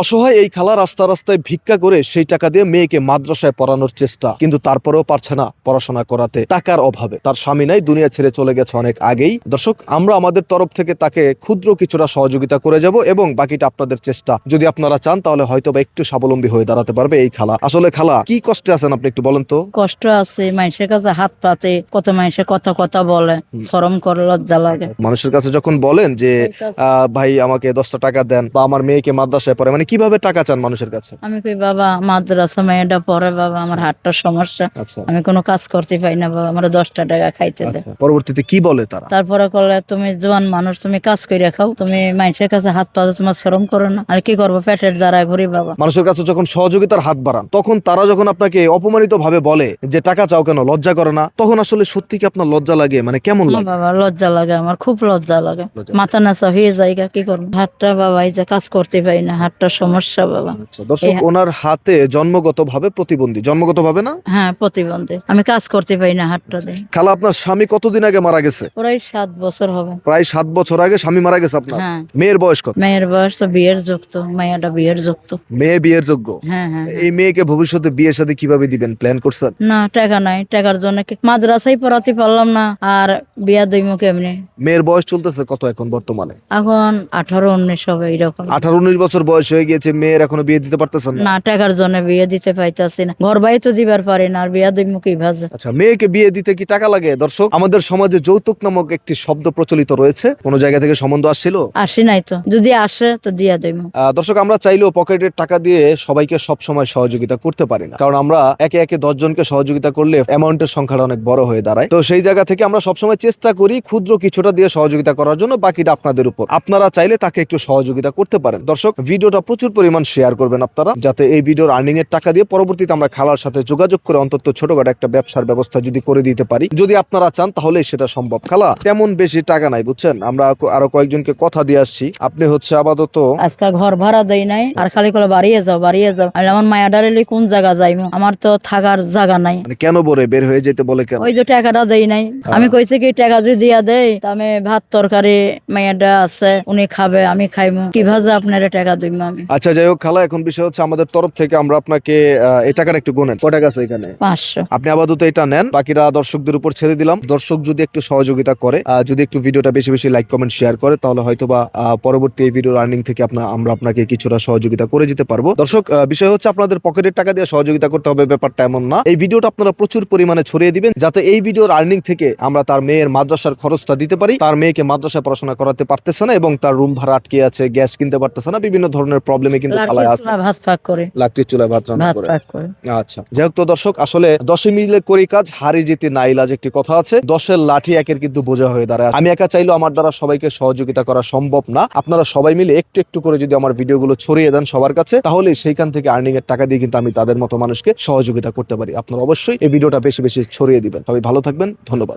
অসহায় এই খালা রাস্তা রাস্তায় ভিক্ষা করে সেই টাকা দিয়ে মেয়েকে মাদ্রাসায় পড়ানোর চেষ্টা, কিন্তু তারপরেও পারছে না পড়াশোনা করাতে টাকার অভাবে। তার স্বামী নাই, দুনিয়া ছেড়ে চলে গেছে অনেক আগেই। দর্শক, আমরা আমাদের তরফ থেকে তাকে ক্ষুদ্র কিছুটা সহযোগিতা করে যাব এবং বাকিটা আপনাদের চেষ্টা। যদি আপনারা চান তাহলে হয়তো বা একটু স্বাবলম্বী হয়ে দাঁড়াতে পারবে এই খালা। আসলে খালা কি কষ্টে আছেন আপনি একটু বলেন তো। কষ্ট আছে, মানুষের কাছে হাত পাতে, কত মানুষের কথা কথা বলে, শরম করে, লজ্জা লাগে। মানুষের কাছে যখন বলেন যে ভাই আমাকে 10টা টাকা দেন বা আমার মেয়েকে মাদ্রাসায় পড়ে, মানে কিভাবে টাকা চান মানুষের কাছে? আমি কই বাবা মাদ্রাসা মেয়েটা পড়ে, বাবা আমার হাতটার সমস্যা, আচ্ছা, আমি কোনো কাজ করতে পারি না, বাবা আমার 10টা টাকা খাইতে দে। পরবর্তীতে কি বলে তারা? তারপরে করলে তুমি জোয়ান মানুষ, তুমি কাজ করে খাও, তুমি মানুষের কাছে হাত পাতো, তোমার শরম করো না? আর কি করবো, পেটের যারা ঘুরি বাবা। মানুষের কাছে যখন সহযোগিতার হাত বাড়ান, তখন তারা যখন আপনাকে অপমানিত ভাবে বলে যে টাকা চাও কেন, লজ্জা করে না, তখন আসলে সত্যি কি আপনার লজ্জা লাগে? মানে কেমন না লাগে? বাবা, লজ্জা লাগে, আমার খুব লজ্জা লাগে, মাথা নাচা হয়ে যায়, কি করবো। হাতটা বাবা এই যে কাজ করতে পারি না, হাতটার সমস্যা বাবা। দর্শক, ওনার হাতে জন্মগত ভাবে প্রতিবন্ধী, জন্মগত ভাবে না, হ্যাঁ প্রতিবন্ধী, আমি কাজ করতে পারি না হাতটা দিয়ে। খালা আপনার স্বামী কতদিন আগে মারা গেছে? প্রায় 7 বছর হবে। প্রায় 7 বছর আগে স্বামী মারা গেছে আপনার। হ্যাঁ। মেয়ের বয়স কত? মেয়ের বয়স তো বিয়ের যুক্ত, মেয়েটা বিয়ের যুক্ত। মেয়ে বিয়ের যোগ্য? হ্যাঁ হ্যাঁ। এই মেয়েকে ভবিষ্যতে বিয়ের সাথে কিভাবে দিবেন, প্ল্যান করছেন? না, টাকা নাই, টাকার জন্য মাদ্রাসায় পড়াতে পারলাম না, আর বিয়া দইমু কেমনি। মেয়ের বয়স চলতেছে কত এখন বর্তমানে? এখন 18-19 হবে এরকম। 18-19 বছর বয়স হয়ে গিয়েছে, মেয়ের এখনো বিয়ে দিতে পারতেছেন না? না, টাকার জন্য বিয়ে দিতে পাইতাছি না, ঘর বাড়ি তো দিবার পারি না, আর বিয়া দইমু কি ভাজে। আচ্ছা, মেয়েকে বিয়ে দিতে কি টাকা লাগে? দর্শক, আমাদের সমাজে যৌতুক নামক একটি শব্দ প্রচলিত রয়েছে। কোন জায়গা থেকে সম্বন্ধ আসছিল? আসি নাই তো, যদি আসে তো দিয়া দইমু। দর্শক, আমরা চাইলেও পকেটের টাকা দিয়ে সবাইকে সব সময় সহযোগিতা করতে পারি না, কারণ আমরা একে একে 10 জনকে সহযোগিতা করলে অ্যামাউন্টের সংখ্যাটা অনেক বড় হয়ে দাঁড়ায়। তো সেই জায়গা থেকে আমরা সবসময় চেষ্টা করি ক্ষুদ্র কিছুটা দিয়ে সহযোগিতা করার জন্য, বাকিটা আপনাদের উপর। আপনারা চাইলে তাকে একটু সহযোগিতা করতে পারেন। দর্শক, ভিডিওটা প্রচুর পরিমাণ শেয়ার করবেন আপনারা, যাতে এই ভিডিওর আর্নিং এর টাকা দিয়ে পরবর্তীতে আমরা খালার সাথে যোগাযোগ করে অন্তত ছোটখাটো একটা ব্যবসার ব্যবস্থা যদি করে দিতে পারি। যদি আপনারা চান তাহলে সেটা সম্ভব। খালা তেমন বেশি টাকা নাই বুঝছেন, আমরা আরো কয়েকজনকে কথা দিয়ে আসছি। আপনি হচ্ছে আপাতত আজকাল ঘর ভাড়া দেই নাই, আর খালি করে বাড়িয়ে যাও বাড়িয়ে যাও। আর আমার মায়া ডারেলি কোন জায়গা যাইমু, আমার তো থাকার জায়গা নাই। মানে কেন বলে বের হয়ে যেতে বলে কেন? ওই যে টাকাটা দেই নাই, আমি কইছি কি টাকা যদি দিয়া দেই তা আমি ভাত তরকারি মেয়েটা আছে উনি খাবে, আমি খাইমু, কিভাবে আপনারা টাকা দিমু আমি। আচ্ছা, যাই হোক খালা, এখন বিষয় হচ্ছে আমাদের তরফ থেকে আমরা আপনাকে এই টাকাটা একটু গোনেন, কয় টাকা আছে এখানে? 500। আপনি আপাতত এটা নেন, বাকিরা দর্শকদের উপর ছেড়ে দিলাম। দর্শক যদি একটু সহযোগিতা করে, যদি একটু ভিডিওটা বেশি বেশি লাইক কমেন্ট শেয়ার করে, তাহলে হয়তোবা পরবর্তী এই ভিডিওর আর্নিং থেকে আমরা আপনাকে কিছুটা সহযোগিতা করে দিতে পারবো। দর্শক, বিষয় হচ্ছে আপনাদের পকেটের টাকা দিয়ে সহযোগিতা করতে হবে, ব্যাপারটা এমন না। এই ভিডিওটা আপনারা প্রচুর পরিমাণে ছড়িয়ে দিবেন, যাতে এই ভিডিওর আর্নিং থেকে আমরা তার মেয়ের মাদ্রাসার খরচটা দিতে পারি। তার মেয়েকে মাদ্রাসায় পড়াশোনা করাতে পারতেছে না এবং তার রুম ভাড়া আটকে আছে, গ্যাস কিনতে পারতেছে না, বিভিন্ন ধরনের প্রবলেমে কিন্তু খালায় আছে। ভাত পাক করে, লাকড়ির চুলায় ভাত রান্না ভাত করে। পাক করে। আচ্ছা, যাই হোক, তো দর্শক, আসলে 10 মিলে করি কাজ, হারি জিতে না ইলাজ একটি কথা আছে। 10-এর লাঠি 1-এর কিন্তু বোঝা হয়ে দাঁড়ায়। আমি একা চাইলেও আমার দ্বারা সবাইকে সহযোগিতা করা সম্ভব না। আপনারা সবাই মিলে একটু একটু করে যদি আমার ভিডিওগুলো ছড়িয়ে দেন সবার কাছে, তাহলে সেইখান থেকে আর্নিং এর টাকা দিয়ে কিন্তু আমি তাদের মতো মানুষকে সহযোগিতা করতে পারি। আপনারা অবশ্যই এই ভিডিওটা বেশি বেশি ছড়িয়ে দিবেন। সবাই ভালো থাকবেন, ধন্যবাদ।